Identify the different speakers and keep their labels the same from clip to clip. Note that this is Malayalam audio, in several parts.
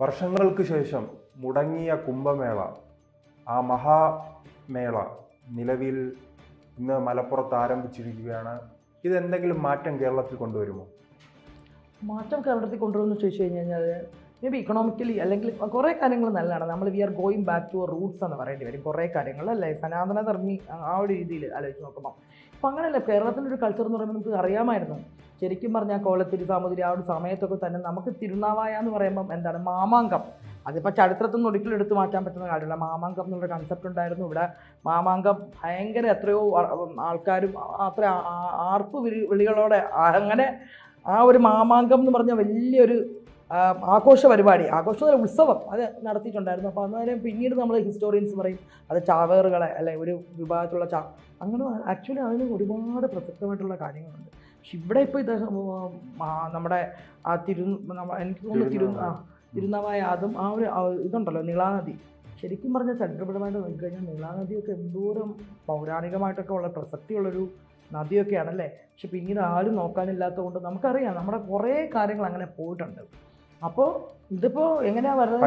Speaker 1: വർഷങ്ങൾക്ക് ശേഷം മുടങ്ങിയ കുംഭമേള, ആ മഹാമേള നിലവിൽ ഇന്ന് മലപ്പുറത്ത് ആരംഭിച്ചിരിക്കുകയാണ്. ഇതെന്തെങ്കിലും മാറ്റം കേരളത്തിൽ കൊണ്ടുവരുമോ?
Speaker 2: മാറ്റം കേരളത്തിൽ കൊണ്ടുവരുമെന്ന് ചോദിച്ചു കഴിഞ്ഞാൽ മേ ബി ഇക്കണോമിക്കലി അല്ലെങ്കിൽ കുറേ കാര്യങ്ങൾ നല്ലതാണ്. നമ്മൾ we are going back to roots എന്ന് പറയേണ്ടി വരും. കുറേ കാര്യങ്ങൾ അല്ലേ, സനാതന ധർമ്മി ആ ഒരു രീതിയിൽ ആലോചിച്ച് നോക്കുമ്പോൾ ഇപ്പം അങ്ങനെയല്ല. കേരളത്തിൻ്റെ ഒരു കൾച്ചർ എന്ന് പറയുമ്പോൾ നമുക്ക് അറിയാമായിരുന്നു. ശരിക്കും പറഞ്ഞാൽ കോലത്തിരി സാമൂതിരി ആ ഒരു സമയത്തൊക്കെ തന്നെ നമുക്ക് തിരുനാവായ എന്ന് പറയുമ്പം എന്താണ് മാമാങ്കം, അതിപ്പോൾ ചരിത്രത്തിൽ നിന്ന് ഒരിക്കലും എടുത്തു മാറ്റാൻ പറ്റുന്ന കാര്യമല്ല. മാമാങ്കം എന്നുള്ള കൺസെപ്റ്റ് ഉണ്ടായിരുന്നു ഇവിടെ. മാമാങ്കം ഭയങ്കര എത്രയോ ആൾക്കാരും അത്ര ആർപ്പ് വിളികളോടെ അങ്ങനെ ആ ഒരു മാമാങ്കം എന്ന് പറഞ്ഞ വലിയൊരു ആഘോഷ പരിപാടി, ആഘോഷ ഉത്സവം അത് നടത്തിയിട്ടുണ്ടായിരുന്നു. അപ്പോൾ അന്നേരം പിന്നീട് നമ്മൾ ഹിസ്റ്റോറിയൻസ് പറയും അത് ചാവേറുകളെ അല്ലെ ഒരു വിഭാഗത്തിലുള്ള അങ്ങനെ ആക്ച്വലി അതിന് ഒരുപാട് പ്രസക്തമായിട്ടുള്ള കാര്യങ്ങളുണ്ട്. പക്ഷെ ഇവിടെ ഇപ്പോൾ ഇത് നമ്മുടെ ആ എനിക്ക് തോന്നുന്നു തിരുനാവായ അതും ആ ഒരു ഇതുണ്ടല്ലോ നീളാനദി. ശരിക്കും പറഞ്ഞാൽ ചരിത്രപരമായിട്ട് നോക്കിക്കഴിഞ്ഞാൽ നീളാനദിയൊക്കെ എന്തോരം പൗരാണികമായിട്ടൊക്കെ ഉള്ള പ്രസക്തിയുള്ളൊരു നദിയൊക്കെയാണല്ലേ. പക്ഷെ പിന്നീട് ആരും നോക്കാനില്ലാത്തത് കൊണ്ട് നമുക്കറിയാം നമ്മുടെ കുറേ കാര്യങ്ങൾ അങ്ങനെ പോയിട്ടുണ്ട്. അപ്പോൾ ഇതിപ്പോൾ എങ്ങനെയാണ് വരുന്നത്?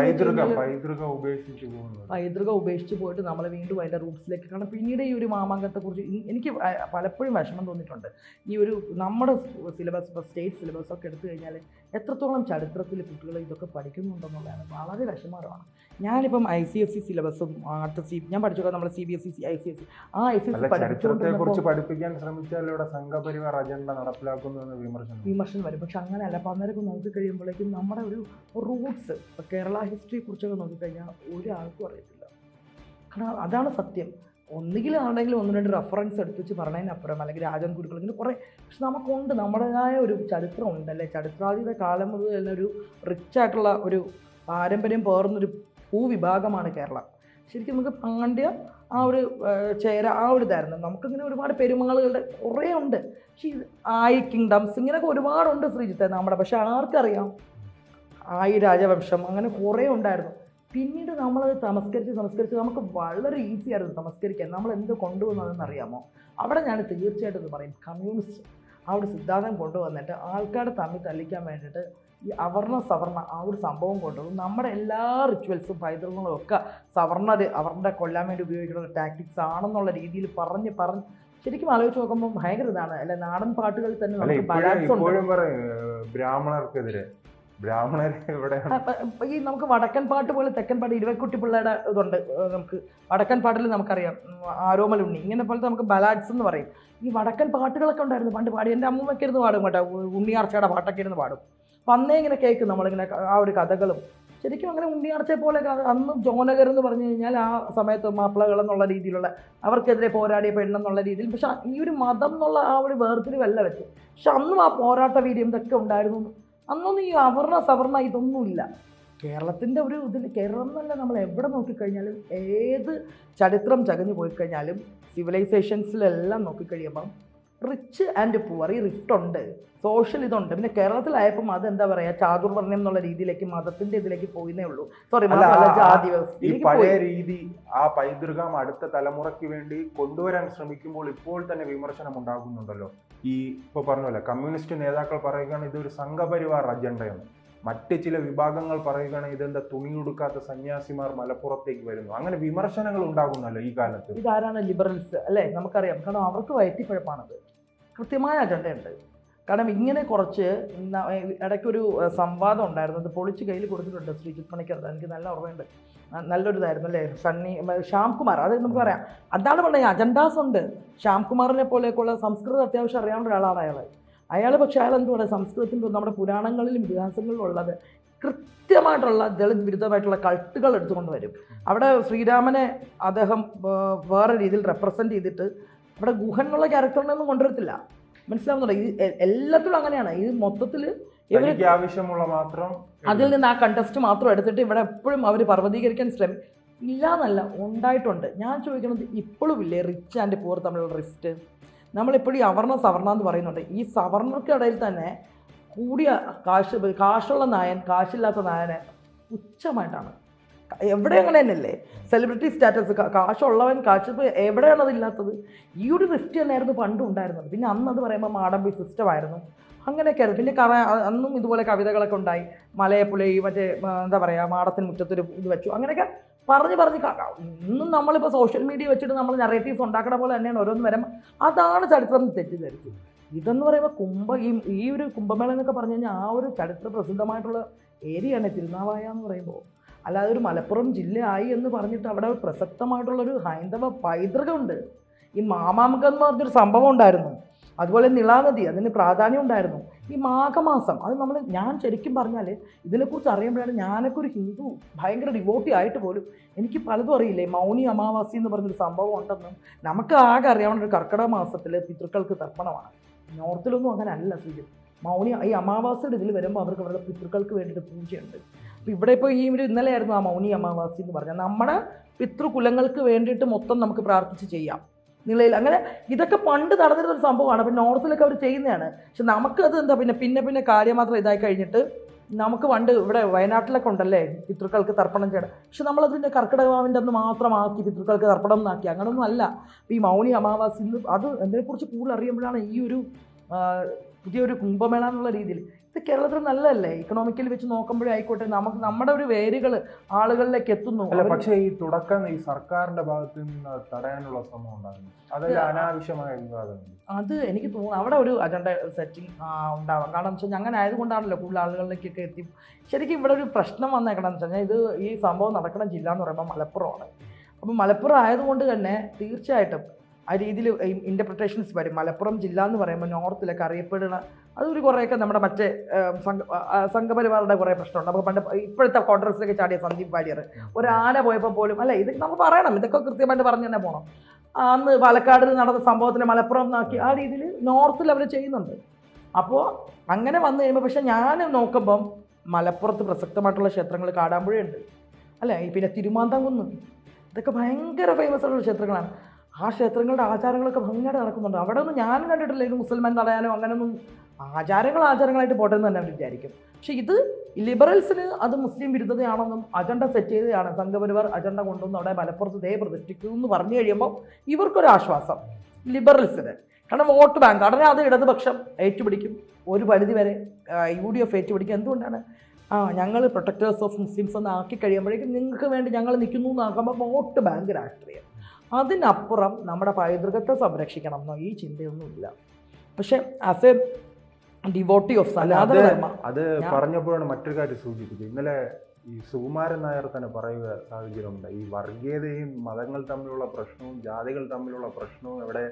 Speaker 2: പൈതൃക ഉപേക്ഷിച്ച് പോയിട്ട് നമ്മൾ വീണ്ടും അതിൻ്റെ റൂട്ട്സിലേക്ക്. കാരണം പിന്നീട് ഈ ഒരു മാമാങ്കത്തെക്കുറിച്ച് എനിക്ക് പലപ്പോഴും വിഷമം തോന്നിയിട്ടുണ്ട്. ഈ ഒരു നമ്മുടെ സിലബസ് ഇപ്പോൾ സ്റ്റേറ്റ് സിലബസൊക്കെ എടുത്തു കഴിഞ്ഞാൽ എത്രത്തോളം ചരിത്രത്തിൽ കുട്ടികൾ ഇതൊക്കെ പഠിക്കുന്നുണ്ടെന്നുള്ളതാണ് വളരെ വിഷമകരമാണ്. ഞാനിപ്പം ICSE സിലബസും ഞാൻ പഠിച്ചൊക്കെ നമ്മൾ CBSE ICSE
Speaker 1: ചരിത്രത്തെക്കുറിച്ച് പഠിപ്പിക്കാൻ ശ്രമിച്ചാൽ ഇവിടെ സംഘപരിവാർ അജണ്ട നടപ്പിലാക്കുന്നു
Speaker 2: വിമർശനം വരും. പക്ഷെ അങ്ങനെയല്ല. അപ്പം അന്നേരം നോക്കി കഴിയുമ്പോഴേക്കും നമ്മുടെ ഒരു റൂട്ട്സ് ഇപ്പോൾ കേരള ഹിസ്റ്ററിയെ കുറിച്ചൊക്കെ നോക്കിക്കഴിഞ്ഞാൽ ഒരാൾക്കും അറിയത്തില്ല. കാരണം അതാണ് സത്യം. ഒന്നുകിൽ ആണെങ്കിലും ഒന്ന് രണ്ട് റെഫറൻസ് എടുത്ത് വെച്ച് പറഞ്ഞതിനപ്പുറം അല്ലെങ്കിൽ രാജൻ ഗുരുക്കൾ ഇങ്ങനെ കുറേ. പക്ഷെ നമുക്കുണ്ട്, നമ്മുടേതായ ഒരു ചരിത്രം ഉണ്ടല്ലേ. ചരിത്രാതീത കാലം മുതൽ തന്നെ ഒരു റിച്ച് ആയിട്ടുള്ള ഒരു പാരമ്പര്യം പേർന്നൊരു ഭൂവിഭാഗമാണ് കേരളം. ശരിക്കും നമുക്ക് പാണ്ഡ്യ ആ ഒരു ചേര ആ ഒരു ഇതായിരുന്നു. നമുക്കിങ്ങനെ ഒരുപാട് പെരുമാളുകളുടെ കുറേ ഉണ്ട്. പക്ഷേ ആയി കിങ്ഡംസ് ഇങ്ങനെയൊക്കെ ഒരുപാടുണ്ട് ശ്രീജിത്തെ നമ്മുടെ. പക്ഷെ ആർക്കറിയാം ആയി രാജവംശം അങ്ങനെ കുറേ ഉണ്ടായിരുന്നു. പിന്നീട് നമ്മളത് തമസ്കരിച്ച് നമുക്ക് വളരെ ഈസി ആയിരുന്നു തമസ്കരിക്കാൻ. നമ്മൾ എന്ത് കൊണ്ടുവന്നതെന്ന് അറിയാമോ? അവിടെ ഞാൻ തീർച്ചയായിട്ടും ഇത് പറയും. കമ്മ്യൂണിസ്റ്റ് ആ ഒരു സിദ്ധാന്തം കൊണ്ടുവന്നിട്ട് ആൾക്കാരെ തമ്മിൽ തല്ലിക്കാൻ വേണ്ടിയിട്ട് ഈ അവർണ സവർണ ആ ഒരു സംഭവം കൊണ്ടുവന്നു. നമ്മുടെ എല്ലാ റിച്വൽസും പൈതൃകങ്ങളും ഒക്കെ സവർണർ അവരുടെ കൊല്ലാൻ വേണ്ടി ഉപയോഗിക്കുന്ന ടാക്ടിക്സ് ആണെന്നുള്ള രീതിയിൽ പറഞ്ഞ് ശരിക്കും ആലോചിച്ച് നോക്കുമ്പോൾ ഭയങ്കര ഇതാണ് അല്ലെ. നാടൻ പാട്ടുകളിൽ തന്നെ നമുക്ക് ബാലൻസ്
Speaker 1: ബ്രാഹ്മണർക്കെതിരെ
Speaker 2: ഈ നമുക്ക് വടക്കൻ പാട്ട് പോലെ തെക്കൻ പാട്ട് ഇരുവക്കുട്ടി പിള്ളയുടെ ഇതുണ്ട്. നമുക്ക് വടക്കൻ പാട്ടിൽ നമുക്കറിയാം ആരോമൽ ഉണ്ണി ഇങ്ങനെ പോലത്തെ നമുക്ക് ബലാഡ്സ് എന്ന് പറയും. ഈ വടക്കൻ പാട്ടുകളൊക്കെ ഉണ്ടായിരുന്നു പണ്ട് പാടി. എൻ്റെ അമ്മൂമ്മയൊക്കെ ഇരുന്ന് പാടും കേട്ടോ. ഉണ്ണിയാർച്ചയുടെ പാട്ടൊക്കെ ഇരുന്ന് പാടും. അപ്പം അന്നേ ഇങ്ങനെ കേൾക്കും നമ്മളിങ്ങനെ ആ ഒരു കഥകളും. ശരിക്കും അങ്ങനെ ഉണ്ണിയാർച്ചയെ പോലെ അന്ന് ജോനകർ എന്ന് പറഞ്ഞു കഴിഞ്ഞാൽ ആ സമയത്ത് മാപ്പിളകൾ എന്നുള്ള രീതിയിലുള്ള അവർക്കെതിരെ പോരാടിയ പെണ്ണെന്നുള്ള രീതിയിൽ. പക്ഷെ ഈ ഒരു മതം എന്നുള്ള ആ ഒരു വേർതിരിവല്ല വെച്ച്. പക്ഷെ അന്നും ആ പോരാട്ട വീര്യം ഇതൊക്കെ ഉണ്ടായിരുന്നു. അന്നൊന്നും ഈ അവർണ സവർണ ഇതൊന്നുമില്ല. കേരളത്തിൻ്റെ ഒരു ഇതിൽ കേരളം എന്നല്ല, നമ്മൾ എവിടെ നോക്കിക്കഴിഞ്ഞാലും ഏത് ചരിത്രം ചകഞ്ഞു പോയി കഴിഞ്ഞാലും സിവിലൈസേഷൻസിലെല്ലാം നോക്കിക്കഴിയുമ്പം റിച്ച് ആൻഡ് പുവർ ഈ റിഫ്റ്റ് ഉണ്ട്, സോഷ്യൽ ഇതുണ്ട്. പിന്നെ കേരളത്തിലായപ്പം അത് എന്താ പറയുക ചാതുർവർണ്ണ്യം എന്നുള്ള രീതിയിലേക്ക് മതത്തിൻ്റെ ഇതിലേക്ക് പോയിന്നേ ഉള്ളൂ. സോറി, ജാതി
Speaker 1: പഴയ രീതി ആ പൈതൃകം അടുത്ത തലമുറയ്ക്ക് വേണ്ടി കൊണ്ടുവരാൻ ശ്രമിക്കുമ്പോൾ ഇപ്പോൾ തന്നെ വിമർശനം ഉണ്ടാകുന്നുണ്ടല്ലോ. ഈ ഇപ്പോൾ പറഞ്ഞല്ലോ കമ്മ്യൂണിസ്റ്റ് നേതാക്കൾ പറയുകയാണ് ഇതൊരു സംഘപരിവാർ അജണ്ടയാണ്. മറ്റ് ചില വിഭാഗങ്ങൾ പറയുകയാണ് ഇതെന്താ തുണിയുടുക്കാത്ത സന്യാസിമാർ മലപ്പുറത്തേക്ക് വരുന്നു. അങ്ങനെ വിമർശനങ്ങൾ ഉണ്ടാകുന്നല്ലോ ഈ കാലത്ത്.
Speaker 2: ഇതാരാണ് ലിബറൽസ് അല്ലേ? നമുക്കറിയാം. കാരണം അവർക്ക് വയറ്റിപ്പഴപ്പാണത്. കൃത്യമായ അജണ്ടയുണ്ട്. കാരണം ഇങ്ങനെ കുറച്ച് ഇടയ്ക്കൊരു സംവാദം ഉണ്ടായിരുന്നു. അത് പൊളിച്ച് കയ്യിൽ കൊടുത്തിട്ടുണ്ട് ശ്രീജിത്ത് പണിക്കർ. എനിക്ക് നല്ല ഓർമ്മയുണ്ട്. നല്ലൊരു ഇതായിരുന്നു അല്ലേ. ശ്യാംകുമാർ, അത് നമുക്ക് പറയാം. അതാണ് പറഞ്ഞത് അജണ്ടാസ് ഉണ്ട്. ശ്യാംകുമാറിനെ പോലെയൊക്കെയുള്ള സംസ്കൃതം അത്യാവശ്യം അറിയാവുന്ന ഒരാളാണ് അയാൾ. പക്ഷേ അയാൾ എന്ത് പറയുക, സംസ്കൃതത്തിൻ്റെ നമ്മുടെ പുരാണങ്ങളിലും ഇതിഹാസങ്ങളിലും ഉള്ളത് കൃത്യമായിട്ടുള്ള ദളിത് വിരുദ്ധമായിട്ടുള്ള കൾട്ടുകൾ എടുത്തുകൊണ്ട് വരും. അവിടെ ശ്രീരാമനെ അദ്ദേഹം വേറെ രീതിയിൽ റെപ്രസെൻറ്റ് ചെയ്തിട്ട് അവിടെ ഗുഹൻ എന്നുള്ള ക്യാരക്ടറിനൊന്നും കൊണ്ടുവരത്തില്ല. മനസ്സിലാവുന്നുണ്ടോ? ഇത് എല്ലാത്തിലും അങ്ങനെയാണ്. ഇത് മൊത്തത്തിൽ ഇവർക്ക്
Speaker 1: ആവശ്യമുള്ള മാത്രം
Speaker 2: അതിൽ നിന്ന് ആ കണ്ടസ്റ്റ് മാത്രം എടുത്തിട്ട് ഇവിടെ എപ്പോഴും അവർ പർവ്വതീകരിക്കാൻ ഇല്ല എന്നല്ല, ഉണ്ടായിട്ടുണ്ട്. ഞാൻ ചോദിക്കുന്നത് ഇപ്പോഴും ഇല്ലേ റിച്ച് ആൻഡ് പുവർ തമ്മിലുള്ള റിഫ്റ്റ്? നമ്മളിപ്പോഴും ഈ അവർണ സവർണ എന്ന് പറയുന്നുണ്ട്. ഈ സവർണർക്കിടയിൽ തന്നെ കൂടിയ കാശുള്ള നായൻ കാശില്ലാത്ത നായനെ പുച്ഛമായിട്ടാണ്. എവിടെ അങ്ങനെ തന്നെയല്ലേ സെലിബ്രിറ്റി സ്റ്റാറ്റസ്? കാശുള്ളവൻ കാശ് എവിടെയാണ് അതില്ലാത്തത്? ഈ ഒരു റിഫ്റ്റ് തന്നെയായിരുന്നു പണ്ടും ഉണ്ടായിരുന്നത്. പിന്നെ അന്ന് അത് പറയുമ്പോൾ മാടമ്പി സിസ്റ്റമായിരുന്നു. അങ്ങനെയൊക്കെയായിരുന്നു. പിന്നെ അന്നും ഇതുപോലെ കവിതകളൊക്കെ ഉണ്ടായി. മലയപ്പുല ഈ മറ്റേ എന്താ പറയുക, മാടത്തിന് മുറ്റത്തൊരു ഇത് വെച്ചു, അങ്ങനെയൊക്കെ പറഞ്ഞ് ഇന്നും നമ്മളിപ്പോൾ സോഷ്യൽ മീഡിയ വെച്ചിട്ട് നമ്മൾ നെറേറ്റീവ്സ് ഉണ്ടാക്കണ പോലെ തന്നെയാണ് ഓരോന്ന് വരുമ്പോൾ അതാണ് ചരിത്രം തെറ്റിദ്ധരിച്ചു. ഇതെന്ന് പറയുമ്പോൾ ഈ ഒരു കുംഭമേള എന്നൊക്കെ പറഞ്ഞു കഴിഞ്ഞാൽ ആ ഒരു ചരിത്ര പ്രസിദ്ധമായിട്ടുള്ള ഏരിയയാണ് തിരുനാവായ എന്ന് പറയുമ്പോൾ. അല്ലാതെ ഒരു മലപ്പുറം ജില്ലയായി എന്ന് പറഞ്ഞിട്ട് അവിടെ പ്രസക്തമായിട്ടുള്ളൊരു ഹൈന്ദവ പൈതൃകമുണ്ട്. ഈ മാമാങ്കം എന്ന് പറഞ്ഞൊരു സംഭവം ഉണ്ടായിരുന്നു, അതുപോലെ നിളാനദി, അതിന് പ്രാധാന്യം ഉണ്ടായിരുന്നു. ഈ മാഘമാസം അത് ഞാൻ ശരിക്കും പറഞ്ഞാൽ ഇതിനെക്കുറിച്ച് അറിയുമ്പോഴാണ് ഞാനൊക്കെ ഒരു ഹിന്ദു ഭയങ്കര ഡിവോട്ടി ആയിട്ട് പോലും എനിക്ക് പലതും അറിയില്ലേ. മൗനി അമാവാസി എന്ന് പറഞ്ഞൊരു സംഭവം ഉണ്ടെന്നും നമുക്ക് ആകെ അറിയാവുന്ന ഒരു കർക്കിടക മാസത്തിൽ പിതൃക്കൾക്ക് തർപ്പണമാണ്. നോർത്തിലൊന്നും അങ്ങനെ അല്ല സ്ഥിതി. മൗനി ഈ അമാവാസിയുടെ ഇതിൽ വരുമ്പോൾ അവർക്ക് അവരുടെ പിതൃക്കൾക്ക് വേണ്ടിയിട്ട് പൂജയുണ്ട്. അപ്പോൾ ഇവിടെ ഇപ്പോൾ ഈ ഒരു ഇന്നലെ ആയിരുന്നു ആ മൗനി അമാവാസി എന്ന് പറഞ്ഞാൽ നമ്മുടെ പിതൃകുലങ്ങൾക്ക് വേണ്ടിയിട്ട് മൊത്തം നമുക്ക് പ്രാർത്ഥിച്ച് ചെയ്യാം നിലയിൽ. അങ്ങനെ ഇതൊക്കെ പണ്ട് നടന്നിരുന്നൊരു സംഭവമാണ്. അപ്പോൾ നോർത്തിലൊക്കെ അവർ ചെയ്യുന്നതാണ്. പക്ഷെ നമുക്കത് എന്താ പിന്നെ കാര്യമാത്രം ഇതായി കഴിഞ്ഞിട്ട് നമുക്ക് പണ്ട് ഇവിടെ വയനാട്ടിലൊക്കെ ഉണ്ടല്ലേ പിതൃക്കൾക്ക് തർപ്പണം ചെയ്യണം. പക്ഷെ നമ്മളതിൻ്റെ കർക്കിടകവാവിൻ്റെ അന്ന് മാത്രമാക്കി പിതൃക്കൾക്ക് തർപ്പണം എന്നാക്കി. അങ്ങനൊന്നും അല്ല. അപ്പോൾ ഈ മൗനി അമാവാസി അത് അതിനെക്കുറിച്ച് കൂടുതൽ അറിയുമ്പോഴാണ് ഈ ഒരു പുതിയൊരു കുംഭമേള എന്നുള്ള രീതിയിൽ ഇത് കേരളത്തിൽ നല്ലതല്ലേ. ഇക്കണോമിക്കലി വെച്ച് നോക്കുമ്പോഴേ ആയിക്കോട്ടെ, നമുക്ക് നമ്മുടെ ഒരു വേരുകൾ ആളുകളിലേക്ക് എത്തുന്നു.
Speaker 1: അല്ല, പക്ഷേ ഈ തുടക്കം ഈ സർക്കാരിന്റെ ഭാഗത്ത് നിന്ന് തടയാനുള്ള ശ്രമം ഉണ്ടാകുന്നു, അതൊരു അനാവശ്യമായ വിവാദം. അത്
Speaker 2: എനിക്ക് തോന്നുന്നു അവിടെ ഒരു അജണ്ട സെറ്റിംഗ് ഉണ്ടാവാം. കാരണം വെച്ചാൽ അങ്ങനെ ആയതുകൊണ്ടാണല്ലോ കൂടുതൽ ആളുകളിലേക്കൊക്കെ എത്തി. ശരിക്കും ഇവിടെ ഒരു പ്രശ്നം വന്നേക്കണമെന്ന് വെച്ച് കഴിഞ്ഞാൽ ഈ സംഭവം നടക്കുന്ന ജില്ല എന്ന് പറയുമ്പോൾ മലപ്പുറമാണ്. അപ്പോൾ മലപ്പുറം ആയതുകൊണ്ട് തന്നെ തീർച്ചയായിട്ടും ആ രീതിയിൽ ഇൻ്റർപ്രിട്ടേഷൻസ് വരും. മലപ്പുറം ജില്ല എന്ന് പറയുമ്പോൾ നോർത്തിലൊക്കെ അറിയപ്പെടുന്ന അതൊരു കുറേയൊക്കെ നമ്മുടെ മറ്റേ സംഘപരിവാറുടെ കുറേ പ്രശ്നമുണ്ട്. നമുക്ക് പണ്ട് ഇപ്പോഴത്തെ കോൺഗ്രസിലൊക്കെ ചാടിയ സന്ദീപ് വാര്യർ ഒരു ആന പോയപ്പോൾ പോലും അല്ല, ഇത് നമുക്ക് പറയണം, ഇതൊക്കെ കൃത്യമായിട്ട് പറഞ്ഞു തന്നെ പോകണം. അന്ന് പാലക്കാട് നടന്ന സംഭവത്തിന് മലപ്പുറം എന്നാക്കി ആ രീതിയിൽ നോർത്തിൽ അവർ ചെയ്യുന്നുണ്ട്. അപ്പോൾ അങ്ങനെ വന്നു കഴിയുമ്പോൾ പക്ഷേ ഞാൻ നോക്കുമ്പം മലപ്പുറത്ത് പ്രസക്തമായിട്ടുള്ള ക്ഷേത്രങ്ങൾ കാടാമ്പുഴയുണ്ട് അല്ലേ, പിന്നെ തിരുമാന്താംകുന്ന്, ഇതൊക്കെ ഭയങ്കര ഫേമസ് ആയിട്ടുള്ള ക്ഷേത്രങ്ങളാണ്. ആ ക്ഷേത്രങ്ങളുടെ ആചാരങ്ങളൊക്കെ ഭംഗിയായിട്ട് നടക്കുന്നുണ്ട്. അവിടെ ഒന്നും ഞാൻ കണ്ടിട്ടില്ല ഇത് മുസൽമാൻ തടയാനോ അങ്ങനെയൊന്നും. ആചാരങ്ങളായിട്ട് പോട്ടെ എന്ന് തന്നെ അവർ വിചാരിക്കും. പക്ഷേ ഇത് ലിബറൽസിന് അത് മുസ്ലിം വിരുദ്ധതയാണെന്നും അജണ്ട സെറ്റ് ചെയ്തതാണ്, സംഘപരിവാർ അജണ്ട കൊണ്ടുവന്ന് അവിടെ മലപ്പുറത്ത് ദേ പ്രതിഷ്ഠിക്കും എന്ന് പറഞ്ഞു കഴിയുമ്പോൾ ഇവർക്കൊരാശ്വാസം ലിബറൽസിന്. കാരണം വോട്ട് ബാങ്ക് ഉടനെ അത് ഇടതുപക്ഷം ഏറ്റുപിടിക്കും, ഒരു പരിധി വരെ UDF ഏറ്റുപിടിക്കും. എന്തുകൊണ്ടാണ്? ഞങ്ങൾ പ്രൊട്ടക്ടേഴ്സ് ഓഫ് മുസ്ലിംസ് എന്ന് ആക്കി കഴിയുമ്പോഴേക്കും നിങ്ങൾക്ക് വേണ്ടി ഞങ്ങൾ നിൽക്കുന്നു എന്നാക്കുമ്പോൾ വോട്ട് ബാങ്ക് രാഷ്ട്രീയം. അതിനപ്പുറം നമ്മുടെ പൈതൃകത്തെ സംരക്ഷിക്കണം എന്നോ ഈ ചിന്തയൊന്നുമില്ല. പക്ഷെ ആസ് എ ഡിവോട്ടി ഓഫ് സനാതന ധർമ്മ
Speaker 1: അത് പറഞ്ഞപ്പോഴാണ് മറ്റൊരു കാര്യം സൂചിപ്പിച്ചത്. ഇന്നലെ ഈ സുകുമാരൻ നായർ തന്നെ പറയുക സാഹചര്യമുണ്ട്, ഈ വർഗീയതയും മതങ്ങൾ തമ്മിലുള്ള പ്രശ്നവും ജാതികൾ തമ്മിലുള്ള പ്രശ്നവും ഇവിടെ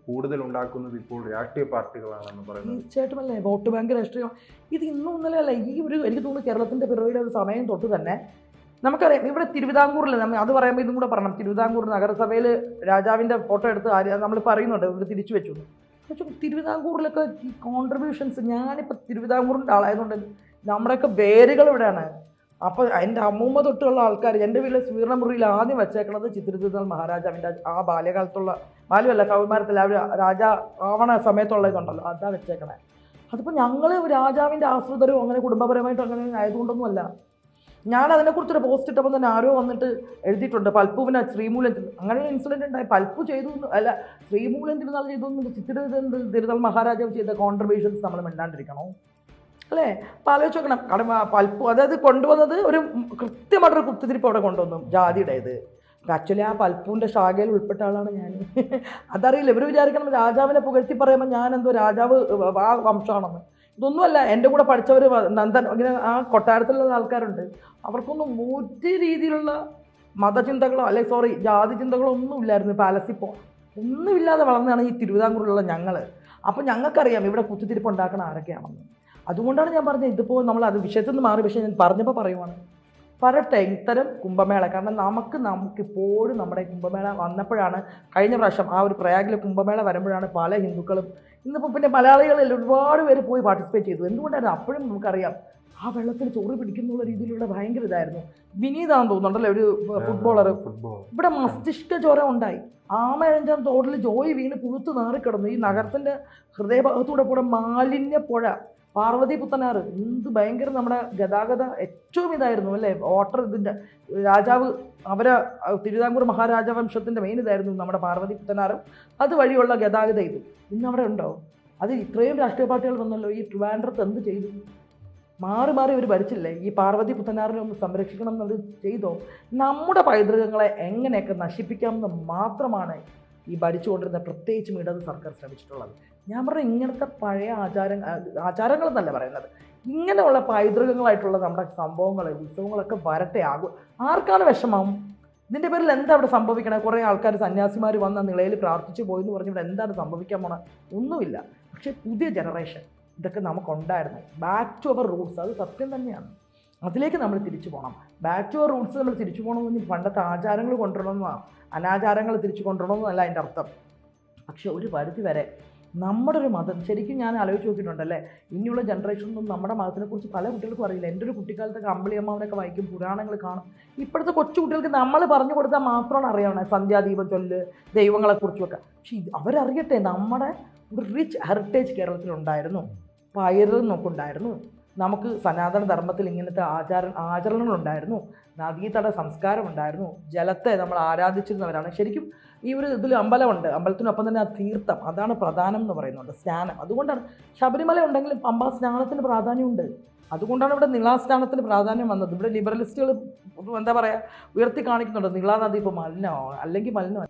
Speaker 1: കൂടുതൽ ഉണ്ടാക്കുന്നത് ഇപ്പോൾ രാഷ്ട്രീയ പാർട്ടികളാണെന്ന് പറയുന്നത്.
Speaker 2: തീർച്ചയായിട്ടും അല്ലേ, വോട്ട് ബാങ്ക് രാഷ്ട്രീയം. ഇത് ഇന്നും ഇന്നലെ അല്ല, ഈ ഒരു എനിക്ക് തോന്നുന്നു കേരളത്തിൻ്റെ പിറവിയുടെ ഒരു സമയം തൊട്ട് തന്നെ നമുക്കറിയാം. ഇവിടെ തിരുവിതാംകൂറിൽ അത് പറയുമ്പോൾ ഇതും കൂടെ പറയണം. തിരുവിതാംകൂർ നഗരസഭയിൽ രാജാവിൻ്റെ ഫോട്ടോ എടുത്ത് നമ്മൾ പറയുന്നുണ്ട് ഇവിടെ തിരിച്ചു വെച്ചു. പക്ഷേ തിരുവിതാംകൂറിലൊക്കെ ഈ കോൺട്രിബ്യൂഷൻസ്, ഞാനിപ്പോൾ തിരുവിതാംകൂറിൻ്റെ ആളായതുകൊണ്ട് നമ്മുടെയൊക്കെ വേരുകൾ ഇവിടെയാണ്. അപ്പോൾ എൻ്റെ അമ്മൂമ്മ തൊട്ടുള്ള ആൾക്കാർ എൻ്റെ വീട്ടിലെ സ്വീർണമുറിയിൽ ആദ്യം വെച്ചേക്കണത് ചിത്രതിരുനാൾ മഹാരാജാവിൻ്റെ ആ ബാല്യകാലത്തുള്ള ബാല്യമല്ല കൗമാരത്തിൽ അവർ രാജാ ആവണ സമയത്തുള്ള ഇതുണ്ടല്ലോ അതാ വെച്ചേക്കണേ. അതിപ്പോൾ ഞങ്ങൾ രാജാവിൻ്റെ ആശ്രിതരും അങ്ങനെ കുടുംബപരമായിട്ടും അങ്ങനെ ആയതുകൊണ്ടൊന്നുമല്ല. ഞാൻ അതിനെക്കുറിച്ചൊരു പോസ്റ്റ് ഇട്ടപ്പോൾ തന്നെ ആരോ വന്നിട്ട് എഴുതിയിട്ടുണ്ട്, പൽപ്പുവിനെ ശ്രീമൂലം അങ്ങനെ ഒരു ഇൻസിഡൻറ്റ് ഉണ്ടായി. പൽപ്പു ചെയ്തു അല്ല, ശ്രീമൂലം തിരുനാൾ ചെയ്തു, തിരുനാൾ മഹാരാജാവ് ചെയ്ത കോൺട്രിബ്യൂഷൻസ് നമ്മൾ മിണ്ടാണ്ടിരിക്കണോ അല്ലേ? അപ്പോൾ ആലോചിച്ച് നോക്കണം. കാരണം പൽപ്പു അതായത് കൊണ്ടുവന്നത് ഒരു കൃത്യമായിട്ടൊരു കുത്തിത്തിരിപ്പ് അവിടെ കൊണ്ടുവന്നു ജാതിയുടേത്. ആക്ച്വലി ആ പൽപ്പുവിൻ്റെ ശാഖയിൽ ഉൾപ്പെട്ട ആളാണ് ഞാൻ. അതറിയില്ല, ഇവർ വിചാരിക്കണം രാജാവിനെ പുകഴ്ത്തി പറയുമ്പോൾ ഞാൻ എന്തോ രാജാവ് ആ വംശമാണെന്ന്. ഇതൊന്നുമല്ല. എൻ്റെ കൂടെ പഠിച്ചവർ നന്ദൻ ഇങ്ങനെ ആ കൊട്ടാരത്തിലുള്ള ആൾക്കാരുണ്ട്. അവർക്കൊന്നും ഒരു രീതിയിലുള്ള മതചിന്തകളോ ജാതി ചിന്തകളോ ഒന്നും ഇല്ലായിരുന്നു. പാലസിൽ ഒന്നുമില്ലാതെ വളർന്നതാണ് ഈ തിരുവിതാംകൂറിലുള്ള ഞങ്ങൾ. അപ്പോൾ ഞങ്ങൾക്കറിയാം ഇവിടെ കുത്തിത്തിരിപ്പ് ഉണ്ടാക്കണ ആരൊക്കെയാണെന്ന്. അതുകൊണ്ടാണ് ഞാൻ പറഞ്ഞത് ഇതിപ്പോൾ നമ്മൾ അത് വിഷയത്തിൽ നിന്ന് മാറി. പക്ഷേ ഞാൻ പറഞ്ഞപ്പോൾ പറയുവാണ് പറയട്ടെ ഇത്തരം കുംഭമേള. കാരണം നമുക്കിപ്പോഴും നമ്മുടെ കുംഭമേള വന്നപ്പോഴാണ് കഴിഞ്ഞ പ്രാവശ്യം ആ ഒരു പ്രയാഗിലെ കുംഭമേള വരുമ്പോഴാണ് പല ഹിന്ദുക്കളും ഇന്നിപ്പോൾ പിന്നെ മലയാളികളിൽ ഒരുപാട് പേര് പോയി പാർട്ടിസിപ്പേറ്റ് ചെയ്തു. എന്തുകൊണ്ടായിരുന്നു? അപ്പോഴും നമുക്കറിയാം ആ വെള്ളത്തിൽ ചോറ് പിടിക്കുന്നുള്ള രീതിയിലുള്ള ഭയങ്കര ഇതായിരുന്നു. വിനീതാന്ന് തോന്നുന്നുണ്ടല്ലോ ഒരു ഫുട്ബോളർ, ഇവിടെ മസ്തിഷ്ക ജ്വരം ഉണ്ടായി. ആമഴഞ്ചാം തോടിൽ ജോയി വീണ് പുഴുത്ത് നാറിക്കിടന്നു. ഈ നഗരത്തിൻ്റെ ഹൃദയഭാഗത്തൂടെ കൂടെ മാലിന്യപ്പുഴ പാർവതി പുത്തനാറ് എന്ത് ഭയങ്കര നമ്മുടെ ഗതാഗത ഏറ്റവും ഇതായിരുന്നു അല്ലേ. വാട്ടർ ഇതിൻ്റെ രാജാവ് തിരുവിതാംകൂർ മഹാരാജവംശത്തിൻ്റെ മെയിൻ ഇതായിരുന്നു നമ്മുടെ പാർവതി പുത്തനാറും അതുവഴിയുള്ള ഗതാഗതം. ഇത് ഇന്നവിടെ ഉണ്ടോ? അത് ഇത്രയും രാഷ്ട്രീയ പാർട്ടികൾ വന്നല്ലോ, ഈ ട്രിവാൻഡ്രത്ത് എന്ത് ചെയ്തു? മാറി മാറി അവർ ഭരിച്ചില്ലേ? ഈ പാർവതി പുത്തനാറിനെ ഒന്ന് സംരക്ഷിക്കണം എന്നവർ ചെയ്തോ? നമ്മുടെ പൈതൃകങ്ങളെ എങ്ങനെയൊക്കെ നശിപ്പിക്കാമെന്ന് മാത്രമാണ് ഈ ഭരിച്ചുകൊണ്ടിരുന്ന പ്രത്യേകിച്ചും ഇടത് സർക്കാർ ശ്രമിച്ചിട്ടുള്ളത്. ഞാൻ പറഞ്ഞ ഇങ്ങനത്തെ പഴയ ആചാരങ്ങൾ എന്നല്ല പറയുന്നത്, ഇങ്ങനെയുള്ള പൈതൃകങ്ങളായിട്ടുള്ള നമ്മുടെ സംഭവങ്ങൾ, ഉത്സവങ്ങളൊക്കെ വരട്ടെ. ആർക്കാണ് വിഷമം? ഇതിൻ്റെ പേരിൽ എന്താ അവിടെ സംഭവിക്കണേ? കുറേ ആൾക്കാർ സന്യാസിമാർ വന്ന നിളയിൽ പ്രാർത്ഥിച്ചു പോയി എന്ന് പറഞ്ഞ് ഇവിടെ എന്താണ് സംഭവിക്കാൻ പോണത്? ഒന്നുമില്ല. പക്ഷേ പുതിയ ജനറേഷൻ ഇതൊക്കെ നമുക്കുണ്ടായിരുന്നു. ബാക്ക് ടു അവർ റൂട്ട്സ്, അത് സത്യം തന്നെയാണ്. അതിലേക്ക് നമ്മൾ തിരിച്ചു പോകണം. ബാക്ക് ടു അവർ റൂട്ട്സ് നമ്മൾ തിരിച്ചു പോകണമെന്ന് പണ്ടത്തെ ആചാരങ്ങൾ കൊണ്ടുവരണമെന്നാണ്, അനാചാരങ്ങൾ തിരിച്ചു കൊണ്ടുവരണമെന്നല്ല അതിൻ്റെ അർത്ഥം. പക്ഷെ ഒരു പരിധി വരെ നമ്മുടെ ഒരു മതം ശരിക്കും ഞാൻ ആലോചിച്ച് നോക്കിയിട്ടുണ്ടല്ലേ, ഇനിയുള്ള ജനറേഷനൊന്നും നമ്മുടെ മതത്തിനെക്കുറിച്ച് പല കുട്ടികൾക്കും അറിയില്ല. എൻ്റെ ഒരു കുട്ടിക്കാലത്തൊക്കെ അമ്പിളിയമ്മാവനൊക്കെ വായിക്കും, പുരാണങ്ങൾ കാണും. ഇപ്പോഴത്തെ കൊച്ചു കുട്ടികൾക്ക് നമ്മൾ പറഞ്ഞു കൊടുത്താൽ മാത്രമാണ് അറിയണം സന്ധ്യാദീപം ചൊല്ല്, ദൈവങ്ങളെക്കുറിച്ചുമൊക്കെ. പക്ഷേ അവരറിയട്ടെ നമ്മുടെ ഒരു റിച്ച് ഹെറിറ്റേജ് കേരളത്തിലുണ്ടായിരുന്നു, പൈതൃകം നമുക്കുണ്ടായിരുന്നു. നമുക്ക് സനാതന ധർമ്മത്തിൽ ഇങ്ങനത്തെ ആചരണങ്ങളുണ്ടായിരുന്നു, നദീതട സംസ്കാരം ഉണ്ടായിരുന്നു, ജലത്തെ നമ്മൾ ആരാധിച്ചിരുന്നവരാണ്. ശരിക്കും ഈ ഒരു ഇതിൽ അമ്പലമുണ്ട്, അമ്പലത്തിനൊപ്പം തന്നെ ആ തീർത്ഥം, അതാണ് പ്രധാനം എന്ന് പറയുന്നുണ്ട്, സ്നാനം. അതുകൊണ്ടാണ് ശബരിമല ഉണ്ടെങ്കിലും പമ്പാ സ്നാനത്തിന് പ്രാധാന്യമുണ്ട്. അതുകൊണ്ടാണ് ഇവിടെ നിളാസ്നാനത്തിന് പ്രാധാന്യം വന്നത്. ഇവിടെ ലിബറലിസ്റ്റുകൾ എന്താ പറയുക ഉയർത്തി കാണിക്കുന്നുണ്ട്, നിളാ നദി ഇപ്പോൾ മലിനമാണ് അല്ലെങ്കിൽ മലിനമാണ്.